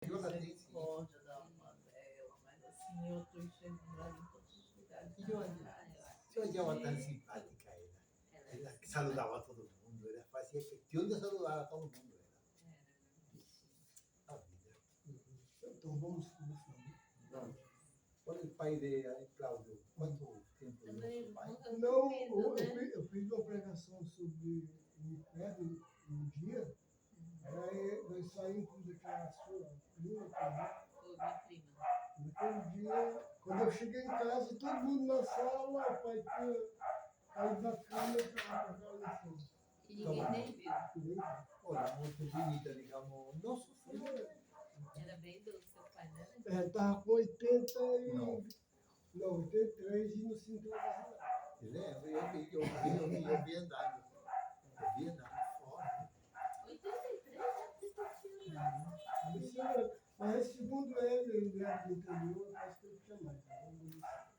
Misericórdia da alma dela, mas assim, eu estou enxergando ela em todos os lugares. E onde ela tá simpática, ela saludava todo mundo, ela fazia questão de saludar a todo mundo. A vida. Então vamos começar. Não. Olha o pai de Cláudio, quanto tempo Também, nosso pai? Não, eu fiz uma pregação sobre o inferno um dia, aí nós saímos daquela sua prima, foi minha prima. naquele dia, quando eu cheguei em casa, todo mundo na sala, o pai tinha caído da cama e estava com aquela lição. E ninguém nem viu. Olha, muito bonita, digamos, não sofreu. Era bem doce seu pai, né? Estava com 80 e... Não. Não, 83 e não se entregava. Lembro, eu vi andando. Eu vi andando forte. 83 já tinha. Mas segundo ele era do interior, acho que ele tinha mais.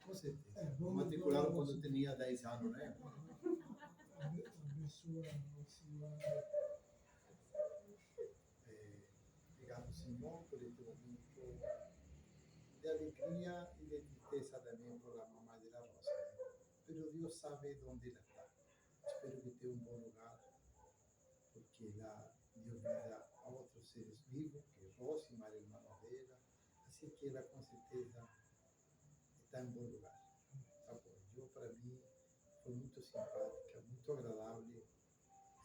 Com certeza. Matricularam quando eu tinha 10 anos, né? Obrigado, Senhor, por este momento de alegria y de tristeza también por la mamá de la Rosa. Pero Dios sabe dónde ella está. Espero que esté en un buen lugar, porque ella dio vida a otros seres vivos, que es Rosa y María, hermano de ella. Así que ella con certeza está en buen lugar. Tá bom. Yo, para mí, fue muy simpática, muy agradable.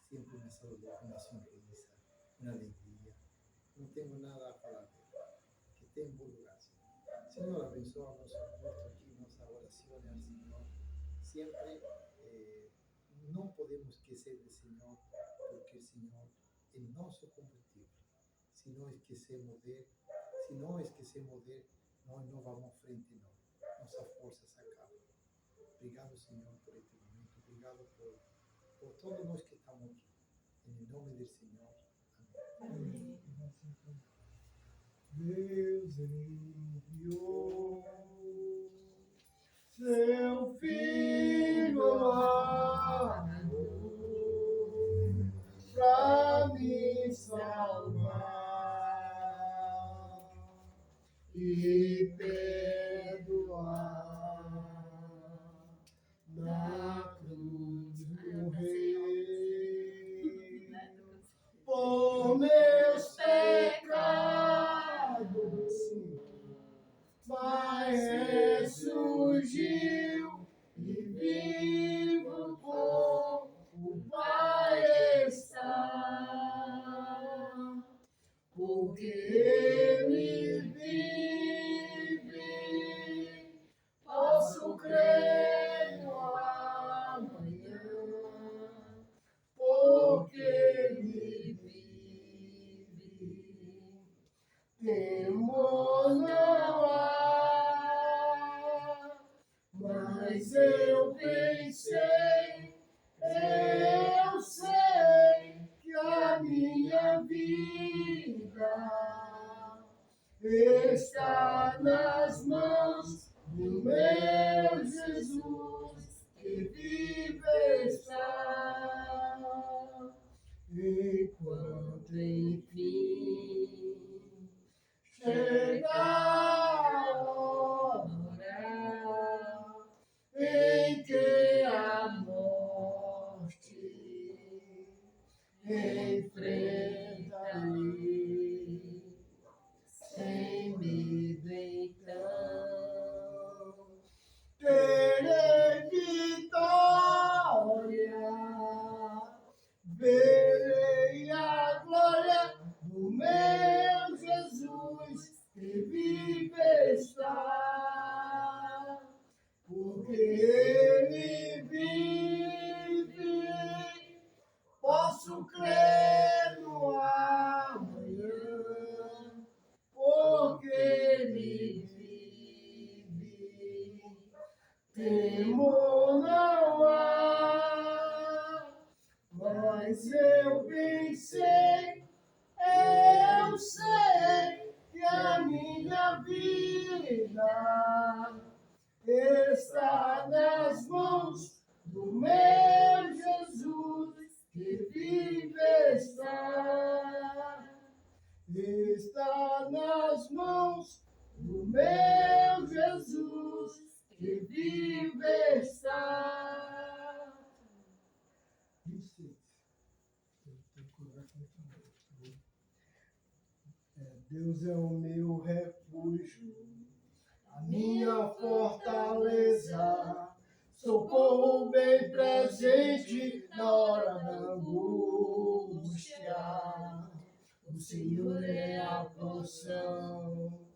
Siempre me saludó con una sonrisa, una alegría. No tengo nada a falar de ella. Que esté en buen lugar, Señor. Señor, abençoa o nosso culto aqui, nossa oração ao Senhor. Sempre não podemos esquecer do Senhor, porque o Senhor é nosso combustível. Se não esquecemos dele, nós não vamos à frente, não. Nossa força se acaba. Obrigado, Senhor, por este momento. Obrigado por todos nós que estamos aqui. Em nome do Senhor. Amém. Deus enviou seu Filho amado para me salvar e perdoar na cruz morrer por meus pecados, mas ressurgiu e vivo com o Pai está, porque Ele vive, posso crer no amanhã, porque Ele vive, temor não há, mas eu pensei, eu sei que a minha vida está nas mãos do meu Jesus, que vive está, enquanto enfim chegar a hora em que a morte enfrentarei sem medo, então terei vitória, verei a glória do meu Jesus que vive está, porque Ele vive, posso crer no amanhã, porque Ele vive, temor não há, mas eu pensei, eu sei que a minha vida está nas mãos do meu Jesus que vive está está nas mãos do meu Jesus, que vive está. 26. Deus é o meu refúgio, a minha fortaleza, socorro bem presente na hora da angústia. O Senhor é a porção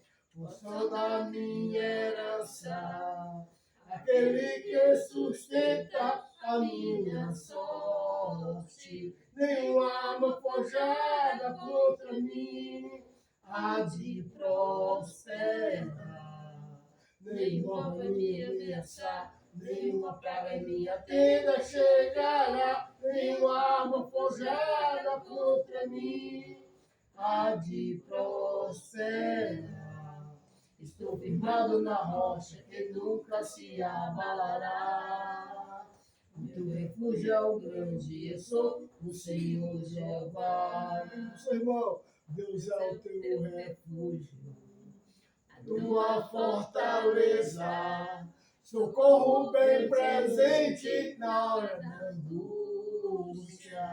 da minha herança, aquele que sustenta a minha sorte. Nenhuma arma forjada contra mim há de prosperar. Nenhuma vai me ameaçar, nenhuma praga em minha tenda chegará. Nenhuma arma forjada contra mim há de prosperar. Estou firmado na rocha que nunca se abalará. O teu refúgio é o grande, eu sou o Senhor Jeová. Seu irmão, Deus é o teu refúgio, a tua fortaleza, socorro bem presente na hora da angústia.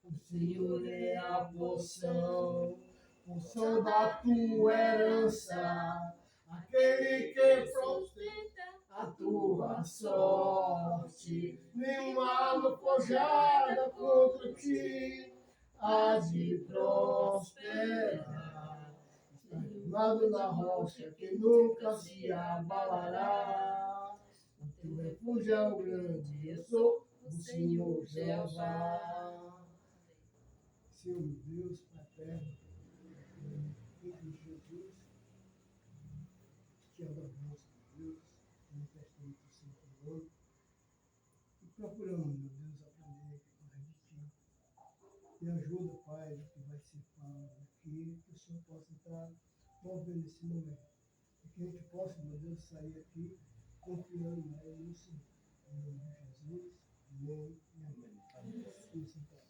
O Senhor é a porção da tua herança, aquele que sustenta a tua sorte. Nenhuma arma forjada contra ti há de prosperar. Está firmado na rocha que nunca se abalará. O teu refúgio é o grande, eu sou o Senhor Jeová. Senhor Deus, Paterno, Filho de Jesus, te adoramos, Deus, manifestamente o Senhor, e procuramos, meu Deus, aprender mais de ti. Me ajuda, Pai, o que vai ser falado aqui, que o Senhor possa estar movendo esse momento. E que a gente possa, meu Deus, sair aqui confiando mais no Senhor. Em nome de Jesus, amém e amém. Amém. Isso, então.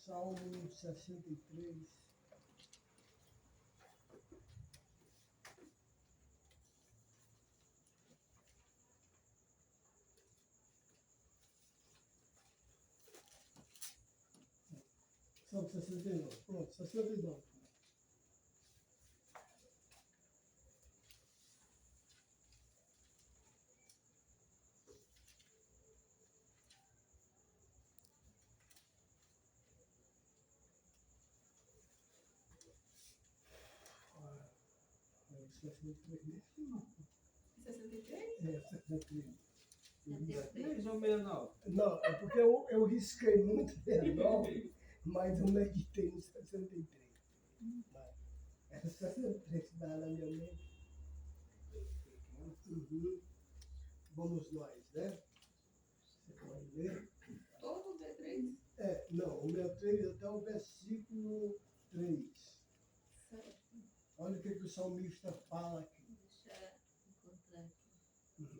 Salmo 63. Salmo 69. Pronto, 69. É 63. 63? É, 63. Mais ou menos, não. Não, é porque eu risquei muito 69, mas eu meditei no 63. É 63 que dá na minha mente. Uhum. Vamos nós, né? Você pode ler? Todo o B3? Não, o meu 3 até o versículo 3. Certo. Olha o que o salmista fala aqui. Deixa eu encontrar aqui.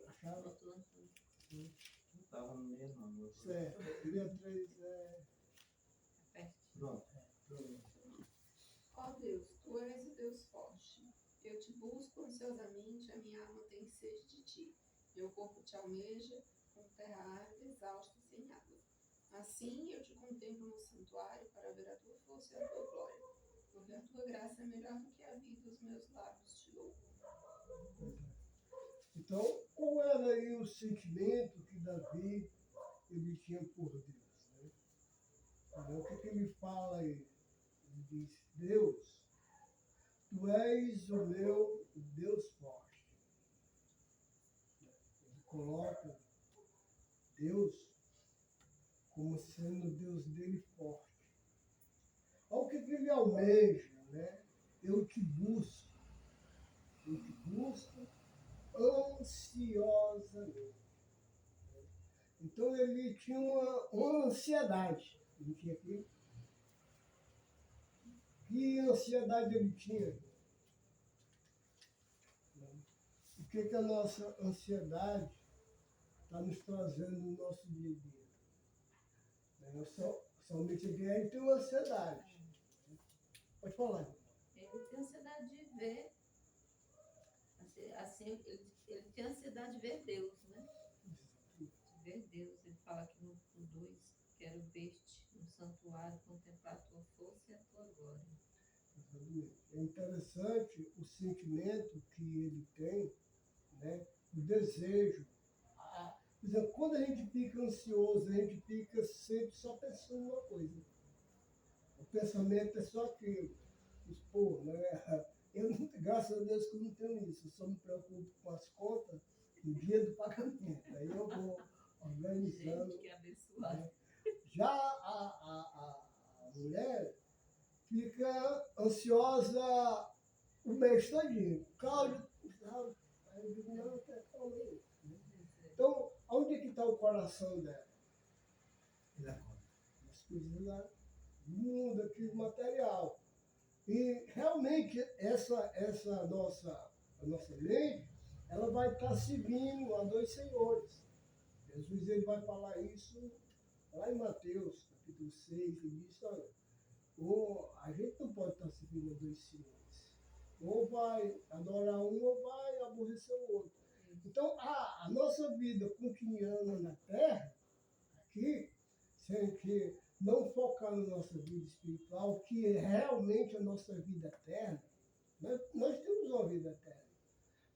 Achava? Faltou Antônio. Não estava no meio, não. Certo. O meu 3 é. Pronto. Ó Deus, tu és o Deus forte. Eu te busco ansiosamente, a minha alma tem sede de ti. Meu corpo te almeja, como terra árida, exausta e sem água. Assim eu te contemplo no santuário para ver a tua força e a tua glória. Porque a tua graça é melhor do que a vida, os meus lábios te louvam. Então, qual era aí o sentimento que Davi ele tinha por Deus? Né? O que ele fala aí? Ele diz, Deus, tu és o meu Deus forte. Ele coloca Deus como sendo o Deus dele forte. Olha o que ele almeja, né? Eu te busco ansiosamente. Então ele tinha uma ansiedade. Ele tinha aqui. Que ansiedade ele tinha? o que a nossa ansiedade está nos trazendo no nosso dia a dia. Né? Somente ele tem uma ansiedade. Pode falar. Ele tem ansiedade de ver. Assim, ele tem ansiedade de ver Deus, né? De ver Deus. Ele fala aqui no 2, quero ver-te no santuário, contemplar a tua força e a tua glória. É interessante o sentimento que ele tem, né? O desejo. Por exemplo, quando a gente fica ansioso, a gente fica sempre só pensando uma coisa. O pensamento é só aquilo. Pô, né? Graças a Deus que eu não tenho isso. Eu só me preocupo com as contas no dia do pagamento. Aí eu vou organizando. Gente, que abençoado. Né? Já a mulher fica ansiosa o mês todinho. Cláudio, aí eu digo, não, calma aí. Então, onde é que está o coração dela? Nas coisas lá do mundo, aqui material. E realmente essa a nossa lei, ela vai estar servindo a dois senhores. Jesus ele vai falar isso lá em Mateus, capítulo 6, ele diz, olha, a gente não pode estar servindo a dois senhores. Ou vai adorar um ou vai aborrecer o outro. Então, a nossa vida cotidiana na Terra, aqui, sem que não focar na nossa vida espiritual, que é realmente a nossa vida eterna, nós temos uma vida eterna.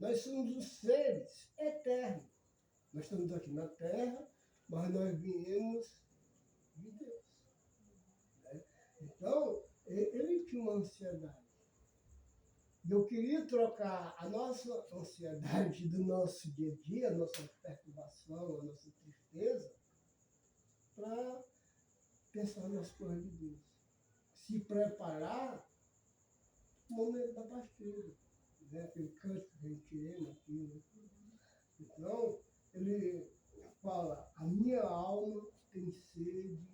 Nós somos os seres eternos. Nós estamos aqui na Terra, mas nós viemos de Deus. Né? Então, ele tinha uma ansiedade. E eu queria trocar a nossa ansiedade do nosso dia a dia, a nossa perturbação, a nossa tristeza, para pensar nas coisas de Deus. Se preparar para o momento da partida. Né? Aquele canto que a gente ama aqui. Né? Então, ele fala, a minha alma tem sede,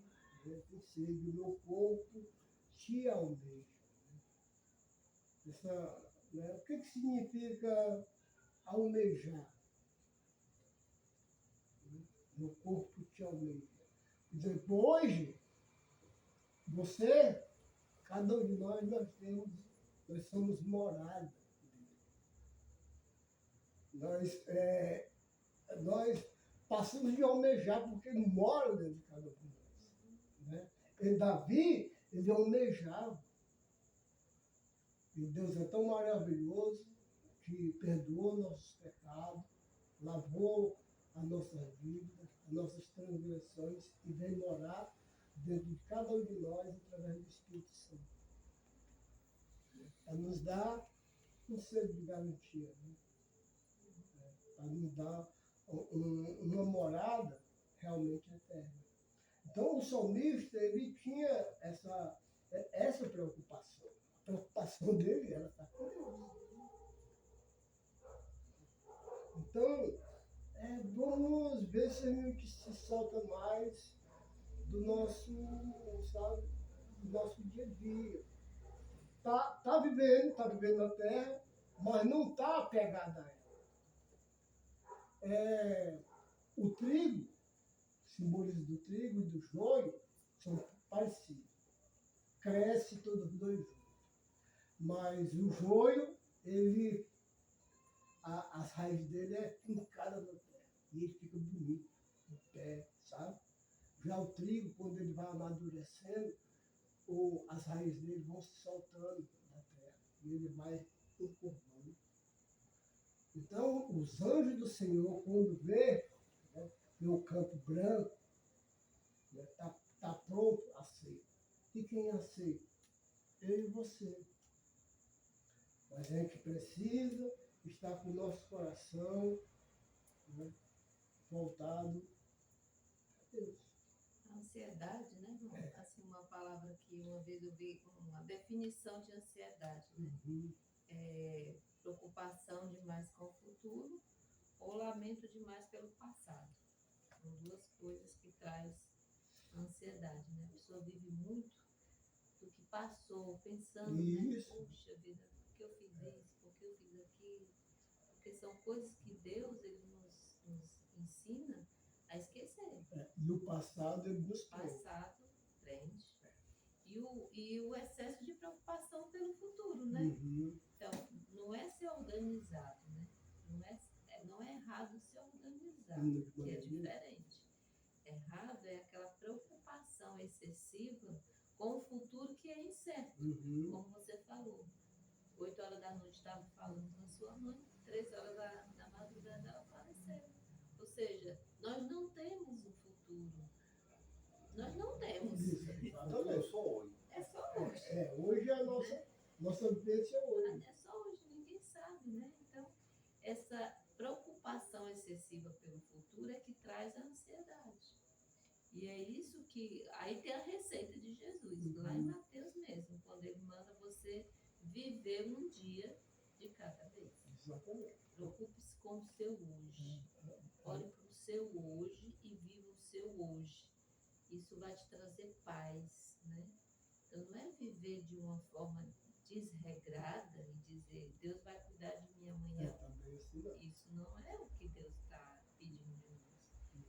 né? Tem sede, o meu corpo te almeja. Né? O que significa almejar? Meu corpo te almeja. Por exemplo, hoje, você, cada um de nós somos morada. Nós passamos de almejar porque ele mora dentro de cada um de nós. Né? E Davi, ele almejava. E Deus é tão maravilhoso que perdoou nossos pecados, lavou a nossa vida, as nossas transgressões e vem morar dentro de cada um de nós através do Espírito Santo. Para nos dar um selo de garantia, né? Para nos dar uma morada realmente eterna. Então o salmista, ele tinha essa preocupação. A preocupação dele era estar com Deus. Então, vamos ver se a gente se solta mais do nosso, sabe, do nosso dia a dia. Tá vivendo na terra, mas não está apegado a ela. O trigo, simbolismo do trigo e do joio, são parecidos. Cresce todos os dois juntos. Mas o joio, as raízes dele é fincada na terra. E ele fica bonito no pé, sabe? Já o trigo, quando ele vai amadurecendo, as raízes dele vão se soltando da terra. E ele vai encorpando. Então, os anjos do Senhor, quando vê, né, o campo branco, tá pronto a ser. E quem aceita? Eu e você. Mas a gente precisa estar com o nosso coração, né, voltado a Deus. A ansiedade, né, irmão? Assim, uma palavra que uma vez eu vi, uma definição de ansiedade, né? Preocupação demais com o futuro ou lamento demais pelo passado. São duas coisas que traz a ansiedade, né? A pessoa vive muito do que passou, pensando, né? Puxa vida, por que eu fiz isso? Por que eu fiz aquilo? Por porque são coisas que Deus ele nos ensina a esquecer. E o passado ele nos prende. Passado, prende. E o excesso de preocupação pelo futuro, né? Uhum. Então, não é ser organizado, né? Não é errado ser organizado, que é diferente. Errado é aquela preocupação excessiva com o futuro que é incerto, Uhum. como você falou. 8 horas da noite estava falando com a sua mãe, 3 horas da madrugada ela faleceu. Ou seja, nós não temos um futuro. Nós não temos. Isso, Então é só hoje. É só hoje. Hoje é a nossa vivência é hoje. É só hoje, ninguém sabe, né? Então, essa preocupação excessiva pelo futuro é que traz a ansiedade. E é isso que... Aí tem a receita de Jesus, lá em Mateus mesmo, quando ele manda você viver um dia de cada vez. Exatamente. Preocupe-se com o seu hoje. Olhe para o seu hoje e viva o seu hoje. Isso vai te trazer paz, né? Então, não é viver de uma forma desregrada e dizer, Deus vai cuidar de mim amanhã. Também assim não. Isso não é o que Deus está pedindo de nós.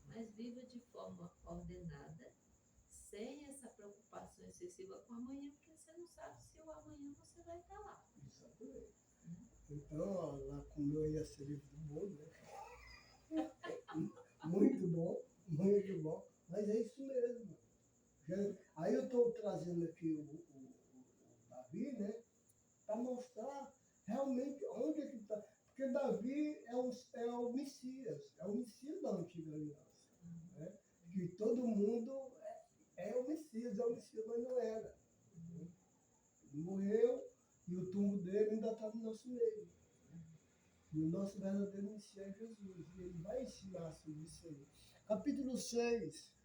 Mas viva de forma ordenada, sem essa preocupação excessiva com amanhã, porque você não sabe se o amanhã você vai estar lá. Exatamente. Então, ó, lá comeu aí a cereja do bolo, né? Muito bom, muito bom. Mas é isso mesmo. Aí eu estou trazendo aqui o Davi, né? Para mostrar realmente onde é que está. Porque Davi é o Messias da antiga aliança. Né? Que todo mundo é o Messias, mas não era. Ele morreu e o túmulo dele ainda está no nosso meio. E o nosso verdadeiro Messias é Jesus. E ele vai ensinar sobre isso aí. Capítulo 6.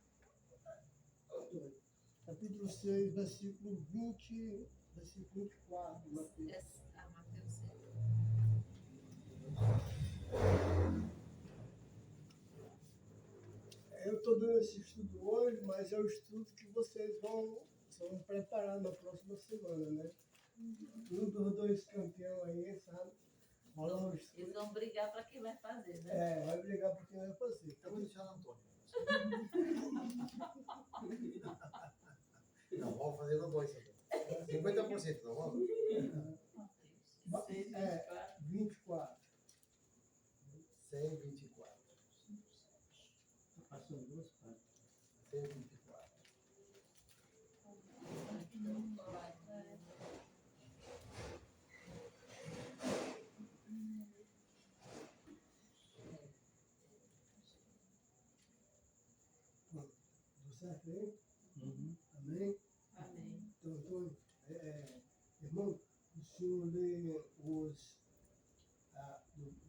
Capítulo 6, versículo 20, versículo 24. Mateus. Mateus 6. Eu estou dando esse estudo hoje, mas é o estudo que vocês vão preparar na próxima semana, né? Um dos dois campeões aí, sabe? Eles vão brigar para quem vai fazer, né? Vai brigar para quem vai fazer. Então vou deixar no Antônio. Não, vamos fazer no 2 também. 50%, não vamos? 24. 124. Passou duas partes. 124. Do certo aí? Uhum. Amém? Amém. Então, Antônio, irmão, o senhor lê do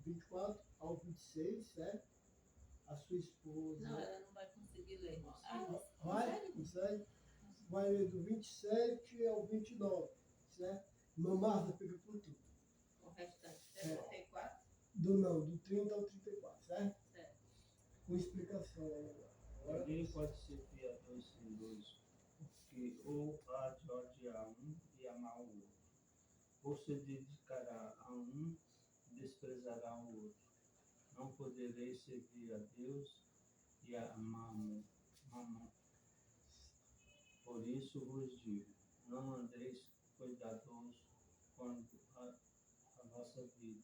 24 ao 26, certo? A sua esposa. Não, ela não vai conseguir ler. Vai? Consegue? Vai ler do 27 ao 29, certo? Irmã Marta fica com tudo. O restante. 74? Do 30 ao 34, certo? Certo. Com explicação aí agora. Ninguém pode ser fiador sem dois, porque ou há de odiar um e amar o outro, ou se dedicará a um e desprezará o outro. Não podereis servir a Deus e a Mamon. Por isso vos digo, não andreis cuidadosos quanto a vossa vida,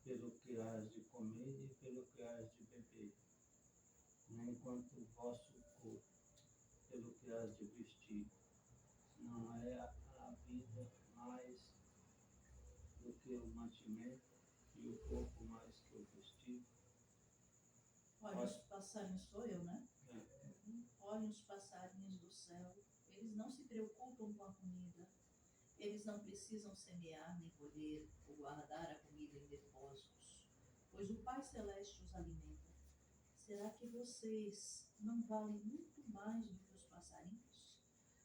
pelo que hás de comer e pelo que hás de beber, nem quanto o vosso corpo, pelo que hás de vestir. Não é a vida mais do que o mantimento, e o corpo mais que o vestido. Olha os passarinhos, sou eu, né? É. Olhem os passarinhos do céu, eles não se preocupam com a comida, eles não precisam semear nem colher ou guardar a comida em depósitos, pois o Pai Celeste os alimenta. Será que vocês não valem muito mais do que os passarinhos?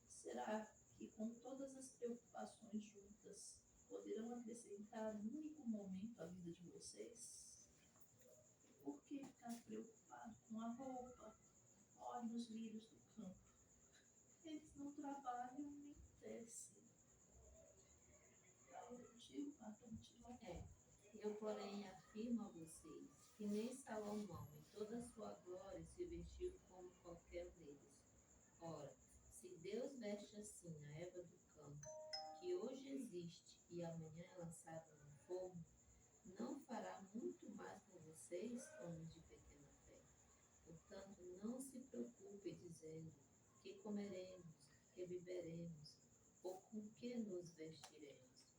Será que com todas as preocupações juntas poderão acrescentar um único momento à vida de vocês? Por que ficar preocupado com a roupa? Olhe os lírios do campo. Eles não trabalham nem tecem. Fala contigo, Marta, continua. Eu, porém, afirmo a vocês que nem Salomão, em toda a sua glória, se vestiu como qualquer um deles. Ora, se Deus veste assim a erva do campo, que hoje existe e amanhã é lançada no fogo, não fará muito mais por vocês, homens de pequena fé. Portanto, não se preocupe dizendo que comeremos, que beberemos, ou com que nos vestiremos.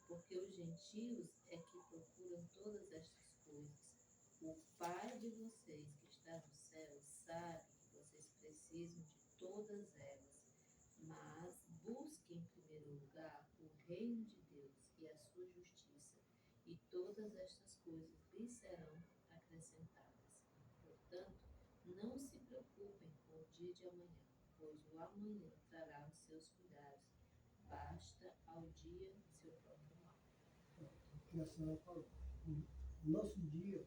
Porque os gentios é que procuram todas estas coisas. O Pai de vocês que está no céu sabe que vocês precisam de todas elas. Mas busquem em primeiro lugar o reino de Deus e a sua justiça, e todas estas coisas lhes serão acrescentadas. Portanto, não se preocupem com o dia de amanhã, pois o amanhã trará os seus cuidados. Basta ao dia seu próprio mal. O que a senhora falou. O nosso dia é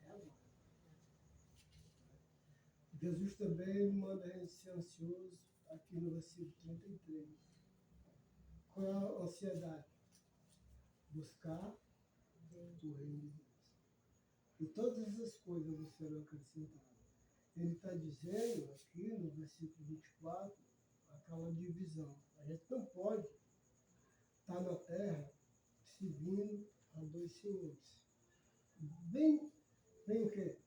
agora. Jesus também manda a gente ser ansioso aqui no versículo 33. Qual é a ansiedade? Buscar o reino de Deus. E todas essas coisas vos serão acrescentadas. Ele está dizendo aqui no versículo 24, aquela divisão. A gente não pode estar na terra servindo a dois senhores. Bem o quê?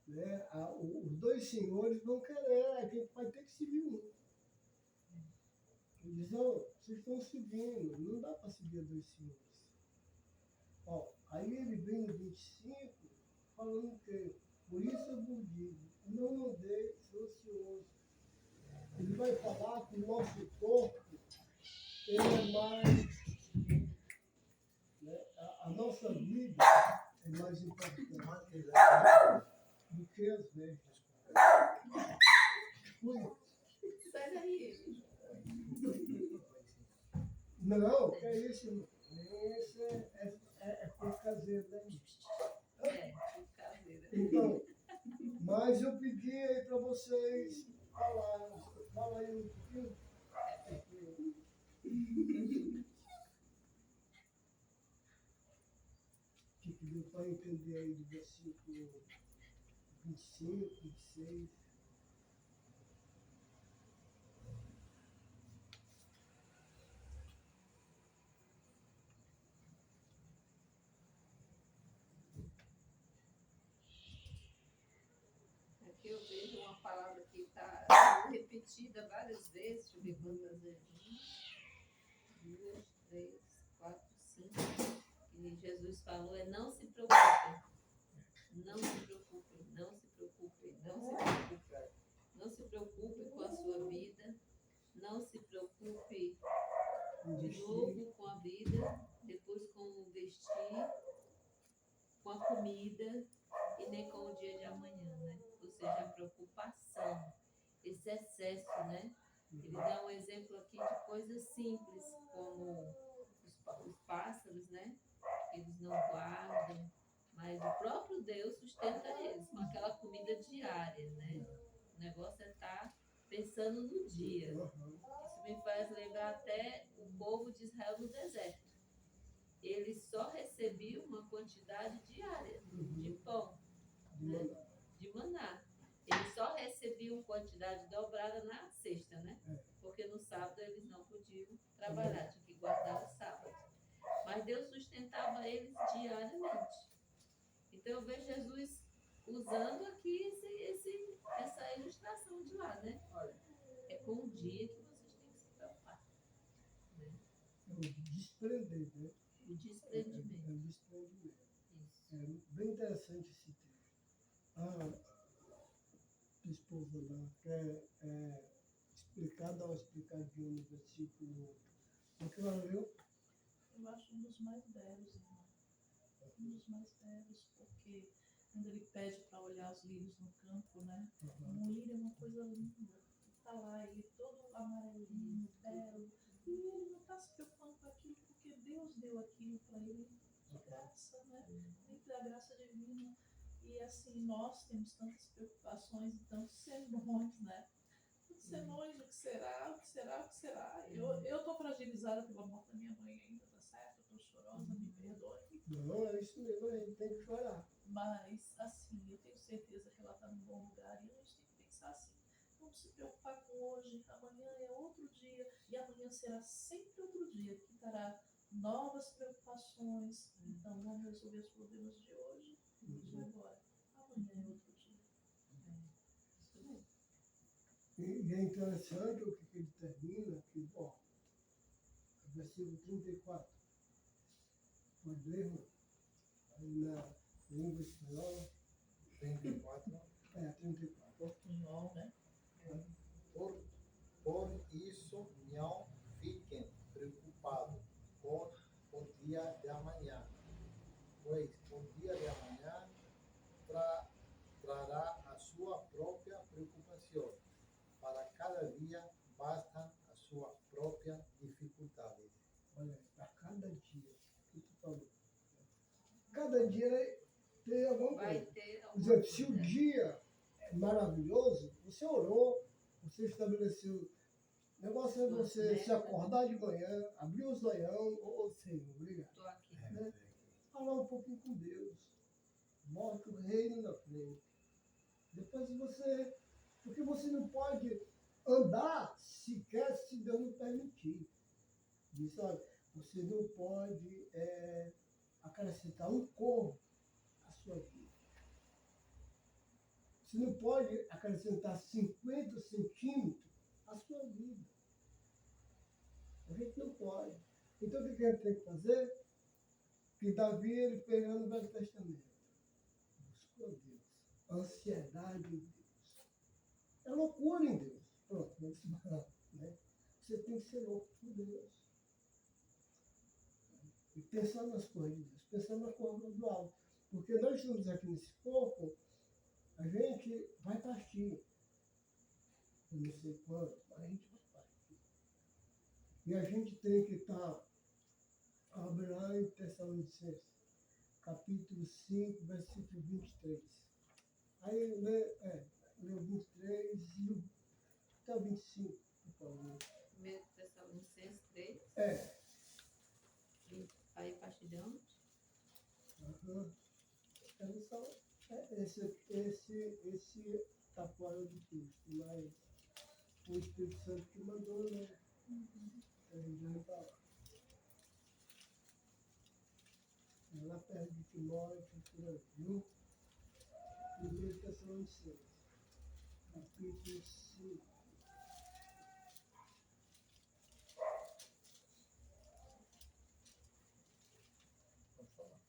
Né? Os dois senhores vão querer, a gente vai ter que servir um. Ele diz, não, vocês estão servindo, não dá para servir a dois senhores. Ó, aí ele vem no 25, falando que, por isso eu vos digo, não andeis ansioso. Ele vai falar que o nosso corpo, ele é mais, né, a nossa vida é mais importante do que as vestes. Sai daí. Não, que é isso, irmão? Esse é por caseiro, né? Por caseira. Então, mas eu pedi aí para vocês falar. Fala aí um pouquinho. O que deu para entender aí do versículo 25, 26. Aqui eu vejo uma palavra que está repetida várias vezes. Deixa eu ver quantas vezes. 1, 2, 3, 4, 5. E Jesus falou não se preocupem. Não se preocupem, não se preocupem, não se preocupem. Não se preocupe com a sua vida. Não se preocupe de novo com a vida, depois com o vestir, com a comida e nem com o dia de amanhã, né? Ou seja, a preocupação, esse excesso, né? Ele dá um exemplo aqui de coisas simples, como os pássaros, né? Eles não guardam, mas o próprio Deus sustenta eles com aquela comida diária, né? O negócio é estar pensando no dia. Isso me faz lembrar até o povo de Israel no deserto. Eles só recebiam uma quantidade diária de pão, né? De maná. Eles só recebiam quantidade dobrada na sexta, né? Porque no sábado eles não podiam trabalhar, tinham que guardar o sábado. Mas Deus sustentava eles diariamente. Então eu vejo Jesus usando aqui essa ilustração de lá, né? Olha, é com o dia que vocês têm que se preocupar. Né? O desprender, né? O desprendimento. O desprendimento. Isso. É bem interessante esse texto. A esposa lá quer dar uma explicadinha no versículo. O que ela leu? Eu acho um dos mais belos, irmão. Um dos mais belos, porque quando ele pede para olhar os lírios no campo, né? Um lírio é uma coisa linda. Está lá, ele todo amarelinho, belo. E ele não está se preocupando com aquilo, porque Deus deu aquilo para ele de graça, né? Dentro da graça divina. E assim, nós temos tantas preocupações e tantos sermões, né? Tantos sermões, o que será, o que será, o que será. Eu estou fragilizada pela morte da minha mãe ainda, tá certo? Eu estou chorosa, me perdoe. Não, é isso mesmo, a gente tem que chorar. Mas, assim, eu tenho certeza que ela está num bom lugar e a gente tem que pensar assim. Vamos se preocupar com hoje, amanhã é outro dia e amanhã será sempre outro dia que trará novas preocupações. Então, vamos resolver os problemas de hoje e vamos embora. Amanhã é outro dia. Isso mesmo. E é interessante o que ele termina, que, ó, versículo 34. Pode ler, irmão? Aí na língua espanhola, 34. 34. Portunhol, né? Por isso, não fiquem preocupados com o dia de amanhã, pois o dia de amanhã trará a sua própria preocupação. Para cada dia bastam a sua própria dificuldade. Olha, a cada dia, que tu falou, cada dia tem alguma Vai coisa. ter Por alguma exemplo, se o coisa. dia é maravilhoso, você orou, você estabeleceu. O negócio é você se acordar de manhã, abrir os olhão, ou Senhor, obrigado. Estou aqui. Né? Falar um pouquinho com Deus. Mostra o reino na frente. Depois você. Porque você não pode andar sequer se Deus não permitir. Diz, olha, você não pode acrescentar um cômodo à sua vida. Você não pode acrescentar 50 centímetros à sua vida. A gente não pode. Então o que a gente tem que fazer? Que Davi ele pegou no Velho Testamento. Buscou Deus. Ansiedade em Deus. É loucura em Deus. Pronto, vamos falar, né? Você tem que ser louco por Deus. E pensar nas coisas de Deus, pensar na coisa do alto. Porque nós estamos aqui nesse corpo, a gente vai partir. Eu não sei quando, mas a gente vai partir. E a gente tem que estar, abre lá em Tessalonicenses, capítulo 5, versículo 23. Aí lê o 23 e até o 25, por favor. 1 Tessalonicenses 3, aí partir de onde? Uhum. Esse está fora do texto, mas o Espírito Santo que mandou, né? A gente vai para lá. É lá perto de Timóteo, por aí, viu? 1 Tessalonicenses, capítulo 5. Pode falar.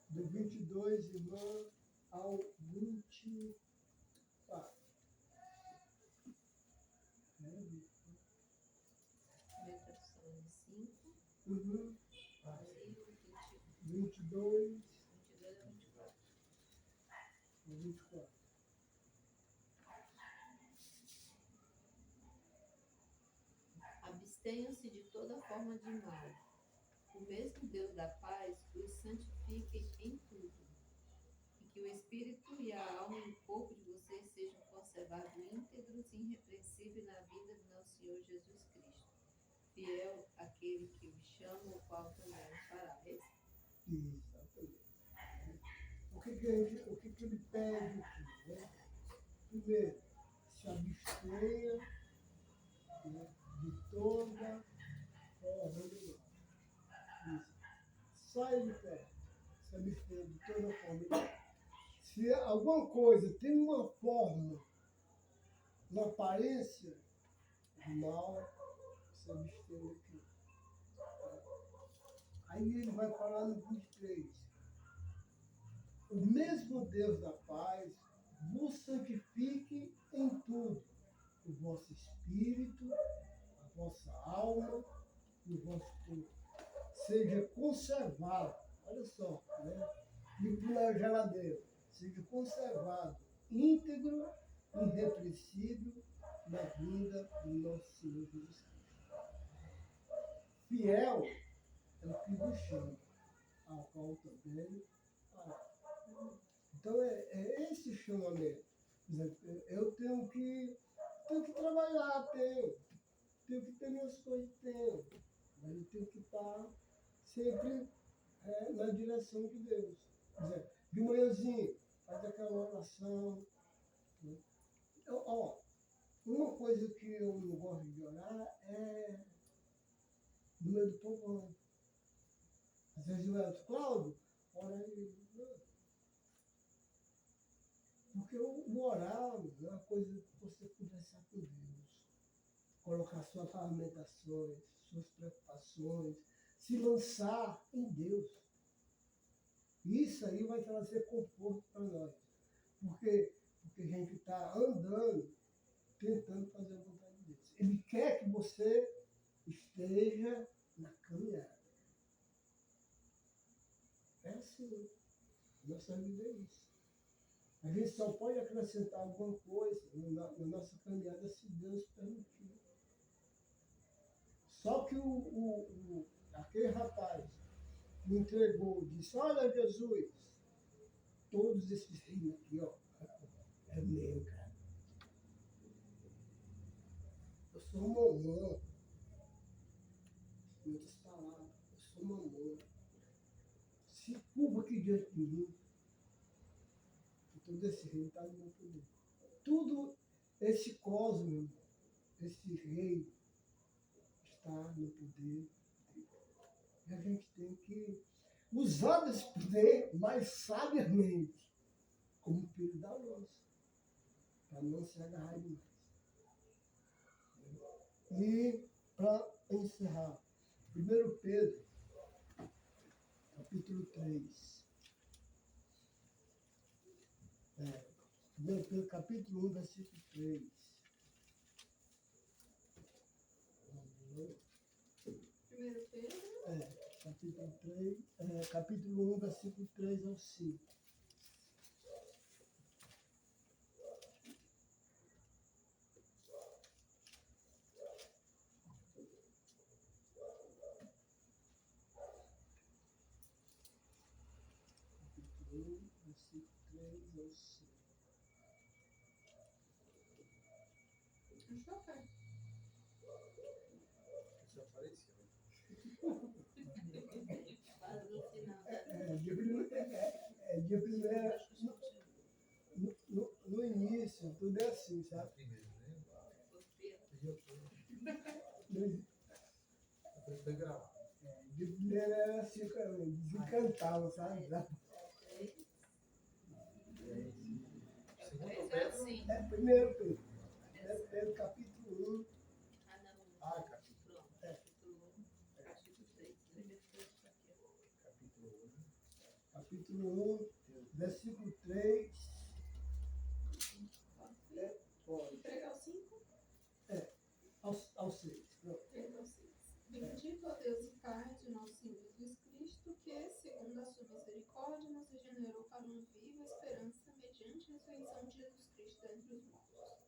Do 22, irmã, ao 24. 1 Tessalonicenses 5, Uhum. aí o 22 22 a 24. ao 24. Abstenham-se de toda forma de mal. O mesmo Deus da paz os santifique em tudo, e que o espírito e a alma e o corpo de vocês sejam conservados íntegros e irrepreensíveis na vida do nosso Senhor Jesus Cristo. Fiel aquele que os chama, o qual também o fará. Exatamente. O que ele pede aqui, né? Primeiro, se abstenha, né, de toda forma de mal. Isso. Sai de perto, se abstenha de toda forma de mal. Se alguma coisa tem uma forma, uma aparência de mal, se abstenha daquilo. Aí ele vai falar no 23. O mesmo Deus da paz vos santifique em tudo, o vosso espírito, a vossa alma e o vosso corpo. Seja conservado, olha só, né? Limpo na geladeira, seja conservado íntegro, irrepreensível na vinda do nosso Senhor Jesus Cristo. Fiel é o que vos chama, ao qual também fará. Então é esse chamamento. Eu tenho que trabalhar, tenho que ter minhas coisas, tenho. Mas eu tenho que estar sempre na direção de Deus. Quer dizer, de manhãzinha, faz aquela oração. Né? Uma coisa que eu não gosto de orar é no meio do povo. Às vezes eu era Cláudio, ora aí. Porque o orar é uma coisa que você conversar com Deus, colocar suas lamentações, suas preocupações, se lançar em Deus. Isso aí vai trazer conforto para nós. Porque a gente está andando, tentando fazer a vontade de Deus. Ele quer que você esteja na caminhada. É assim. Nossa vida é isso. A gente só pode acrescentar alguma coisa na nossa caminhada se Deus permitir. Só que aquele rapaz me entregou, disse, olha Jesus, todos esses rios aqui, ó, é meu, cara. Eu sou mamão. Em outras palavras, eu sou mamão. Se curva aqui diante de mim, todo esse reino está no meu poder. Tudo esse cosmo, meu irmão, esse reino está no poder dele. E a gente tem que usar desse poder mais sabiamente, como filho da luz, para não se agarrar demais. E para encerrar, 1 Pedro, capítulo 3. 1 Pedro, capítulo 1, versículo 3. Primeiro Pedro, Capítulo 3, capítulo 1, versículo 3 ao 5. Capítulo 1, versículo 3 ao 5. achou, pai? Isso apareceu. Quase no final. De primeira, no início, tudo é assim, sabe? Primeiro, né? De Depois foi gravado. primeira era assim, desencantava, sabe? Segundo Esse é Pedro. assim. Primeiro Pedro, capítulo 1. Ah, não. Ah, capítulo. Pronto. Capítulo 1, capítulo 3. Primeiro Pedro tá aqui. Capítulo 1. Capítulo 1, versículo 3. Pode. Entregar o 5? Ao 6. Pronto. Entregar o 6. Bendito a Deus e Pai de nosso Senhor Jesus Cristo, que, segundo a sua misericórdia, nos regenerou para uma viva esperança mediante a ressurreição de Jesus Cristo dentre os mortos,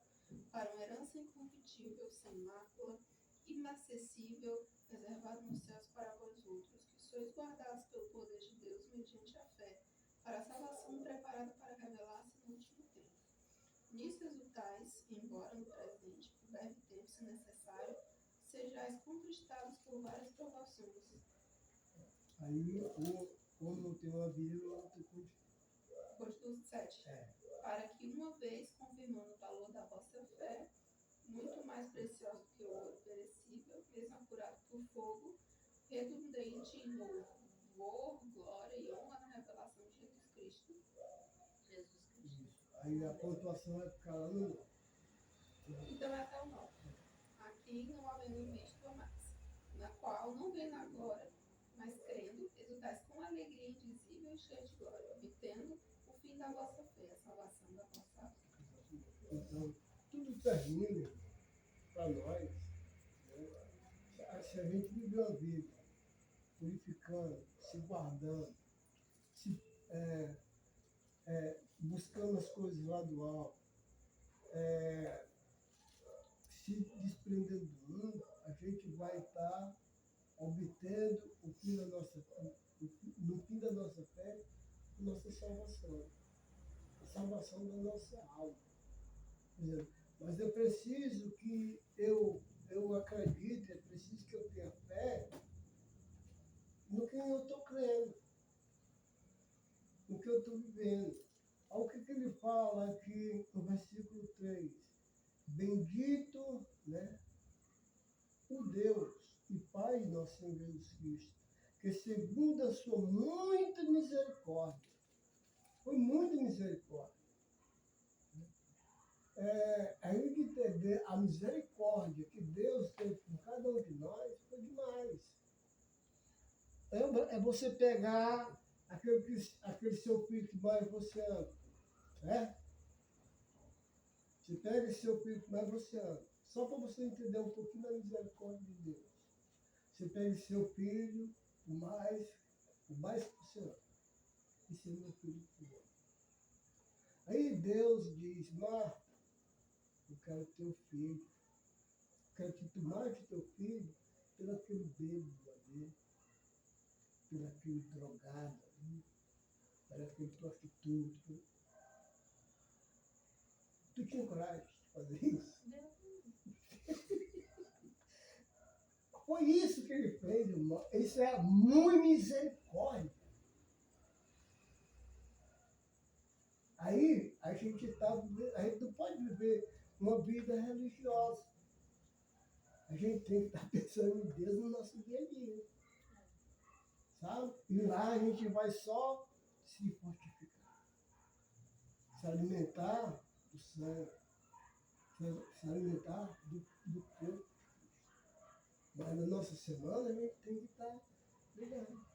para uma herança incorruptível, sem mácula, inacessível, reservada nos céus para vós outros, que sois guardados pelo poder de Deus mediante a fé, para a salvação preparada para revelar-se no último tempo. Nisso exultais, embora no presente, por breve tempo, se necessário, sejais conquistados por várias provações. Aí, como tem uma vírgula, outro Versículo 7. Para que, uma vez confirmando o valor da vossa fé, muito mais precioso que o ouro perecível, mesmo apurado por fogo, redundante em louvor, glória e honra na revelação de Jesus Cristo. Jesus Cristo. Aí a pontuação vai ficar lá no 9. Então é até o 9. Aqui não havendo visto a mais, na qual não vendo agora, mas crendo, exultais com alegria indizível e cheia de glória, obtendo o fim da vossa fé, a salvação da vossa alma. Então, tudo termina para nós. Né? Se a gente viver a vida purificando, se guardando, buscando as coisas lá do alto, se desprendendo do mundo, a gente vai estar obtendo no fim da nossa fé, a nossa salvação. A salvação da nossa alma. Mas é preciso que eu acredite, é preciso que eu tenha fé no que eu estou crendo. eu estou vivendo. Olha o que ele fala aqui no versículo 3. Bendito, né, o Deus e Pai de nosso Senhor Jesus Cristo, que segundo a sua muita misericórdia, foi muita misericórdia. Aí que entender a misericórdia que Deus teve com cada um de nós foi demais. É você pegar aquele seu filho que mais você ama, certo? Você pega esse seu filho que mais você ama, só para você entender um pouquinho da misericórdia de Deus. Você pega esse seu filho, o mais que você ama. Esse é meu filho que eu amo. Aí Deus diz, Marta, eu quero teu filho. Eu quero que tu mate teu filho pelo aquele bêbado ali, pelo aquele drogado ali, pelo aquele prostituto. Tu tinha coragem de fazer isso? Foi isso que ele fez, irmão. Isso é muito misericórdia. Aí a gente não pode viver uma vida religiosa. A gente tem que estar pensando em Deus no nosso dia a dia. Sabe? E lá a gente vai só se fortificar. Se alimentar do sangue. Se alimentar do corpo. Mas na nossa semana a gente tem que estar ligado.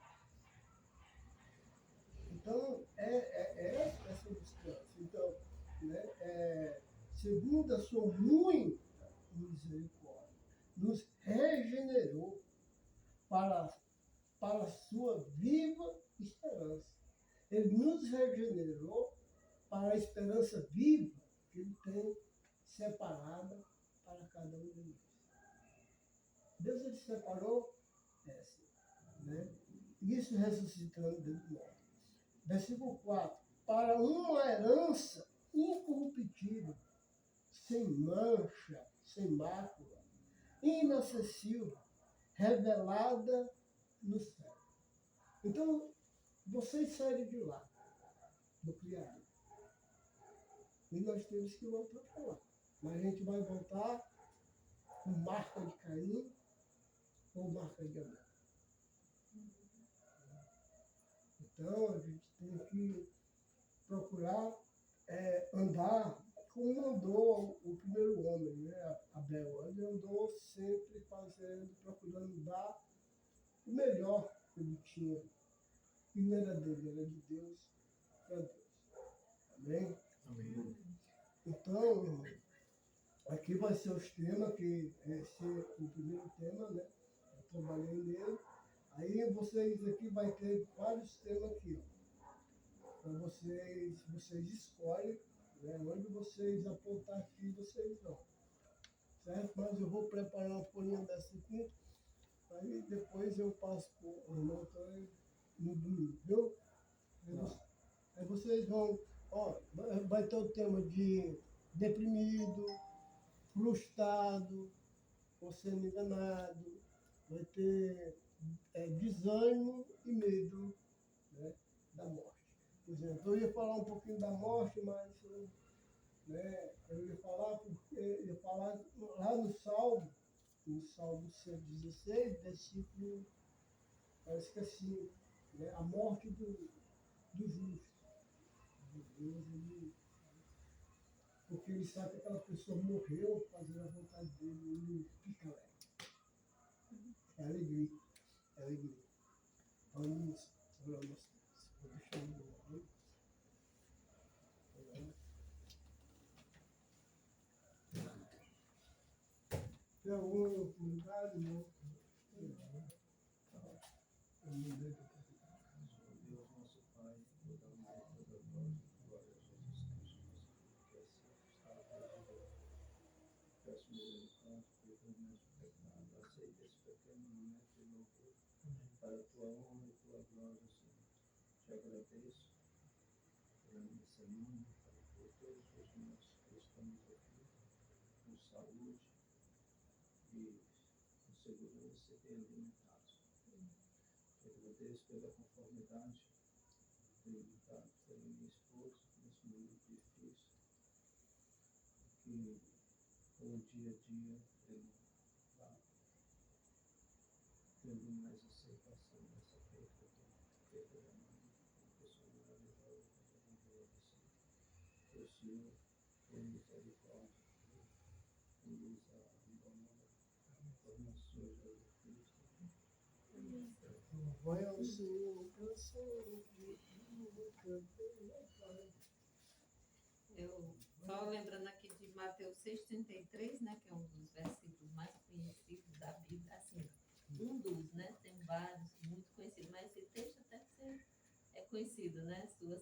Então, essa distância. Então, né, segundo a sua muita misericórdia, nos regenerou para a sua viva esperança. Ele nos regenerou para a esperança viva que ele tem separada para cada um de nós. Deus ele separou essa, né? Isso ressuscitando de nós. Versículo 4. Para uma herança incorruptível, sem mancha, sem mácula, inacessível, revelada no céu. Então, vocês saíram de lá, do Criador. E nós temos que voltar para lá. Mas a gente vai voltar com marca de Caim ou marca de Abel. Então, a gente tem que procurar andar como andou o primeiro homem, né? Abel. Ele andou sempre procurando dar o melhor que ele tinha. E não era dele, era de Deus para Deus. Amém? Amém. Então, irmão, aqui vai ser os temas, que esse é o primeiro tema, né? Eu trabalhei nele. Aí vocês aqui vai ter vários temas aqui, ó. Para vocês escolhem, né? Onde vocês apontar aqui, vocês vão. Certo? Mas eu vou preparar uma folhinha dessa aqui, aí depois eu passo para o irmão no domingo, viu? Aí vocês vão, ó, vai ter o tema de deprimido, frustrado, ou sendo enganado, vai ter desânimo e medo, né, da morte. Por exemplo, eu ia falar um pouquinho da morte, mas né, eu ia falar lá no Salmo 116, versículo, parece que assim, né, a morte do justo. Deus, porque ele sabe que aquela pessoa morreu fazendo a vontade dele, ele fica leve. É alegria. É alegria. Vamos orar nós. Vou deixar ele orar. Tem algum comentário? Não? Deus nosso Pai, toda honra, toda glória a Jesus Cristo, que está perdoado. Peço misericórdia, perdoe nosso pecado, aceita esse pequeno momento de louvor para a tua honra e tua glória, Senhor. Te agradeço pela minha semana, por todos os irmãos que estamos aqui, com saúde e com segurança e bem alimentados. Te agradeço pela conformidade, pela no dia a dia ele vá tendo mais aceitação dessa fé que eu tenho. Porque ele é uma pessoa maravilhosa, maravilhosa, assim. Que o Senhor tem misericórdia, que nos abandona por nosso Senhor Jesus Cristo. Vai ao Senhor, canção de também. Eu só lembrando aqui de Mateus 6,33, né, que é um dos versículos mais conhecidos da Bíblia, assim, um dos, né, tem vários, muito conhecidos, mas esse texto até que é conhecido, né, sua